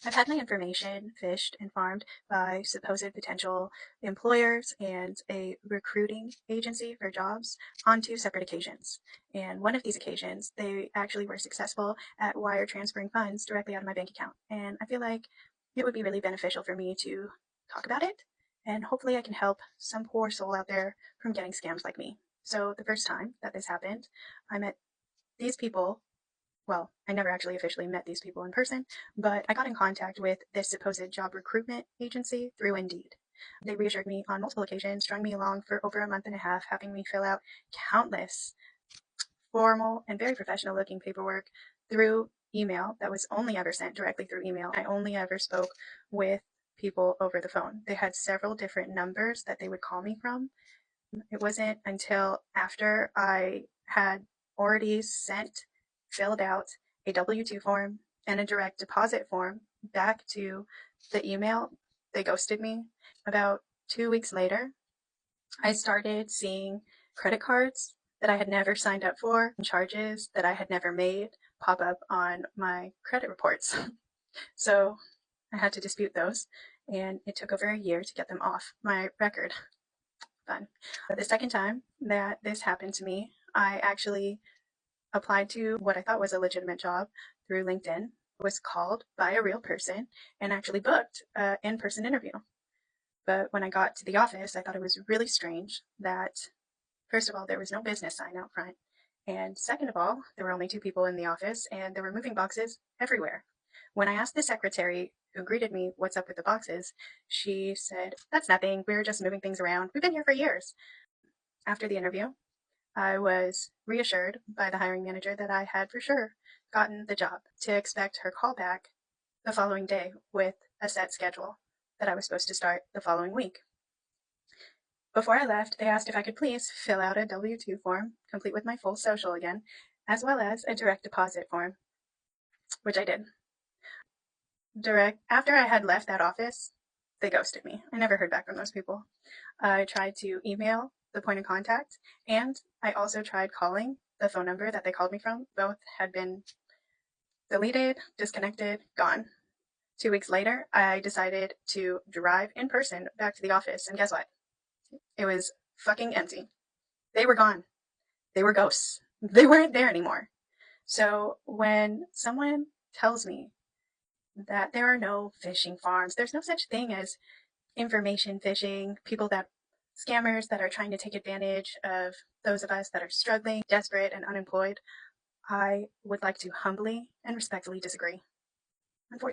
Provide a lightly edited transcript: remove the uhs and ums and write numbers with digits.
I've had my information fished and farmed by supposed potential employers and a recruiting agency for jobs on two separate occasions. And one of these occasions, they actually were successful at wire transferring funds directly out of my bank account. And I feel like it would be really beneficial for me to talk about it. And hopefully I can help some poor soul out there from getting scammed like me. So the first time that this happened, I met these people. Well, I never actually officially met these people in person, but I got in contact with this supposed job recruitment agency through Indeed. They reassured me on multiple occasions, strung me along for over a month and a half, having me fill out countless formal and very professional looking paperwork through email that was only ever sent directly through email. I only ever spoke with people over the phone. They had several different numbers that they would call me from. It wasn't until after I had already filled out a W-2 form and a direct deposit form back to the email, they ghosted me. About 2 weeks later, I started seeing credit cards that I had never signed up for and charges that I had never made pop up on my credit reports. So I had to dispute those, and it took over a year to get them off my record. Fun. But the second time that this happened to me, I actually applied to what I thought was a legitimate job through LinkedIn, was called by a real person, and actually booked an in-person interview. But when I got to the office, I thought it was really strange that, first of all, there was no business sign out front. And second of all, there were only two people in the office and there were moving boxes everywhere. When I asked the secretary who greeted me what's up with the boxes, she said, "That's nothing. We're just moving things around. We've been here for years." After the interview, I was reassured by the hiring manager that I had for sure gotten the job, to expect her call back the following day with a set schedule that I was supposed to start the following week. Before I left, they asked if I could please fill out a W-2 form, complete with my full social again, as well as a direct deposit form, which I did. After I had left that office, they ghosted me. I never heard back from those people. I tried to email the point of contact, and I also tried calling the phone number that they called me from. Both had been deleted, disconnected, gone. 2 weeks later, I decided to drive in person back to the office, and guess what? It was fucking empty. They were gone. They were ghosts. They weren't there anymore. So when someone tells me that there are no phishing farms, there's no such thing as information phishing, scammers that are trying to take advantage of those of us that are struggling, desperate, and unemployed, I would like to humbly and respectfully disagree. Unfortunately,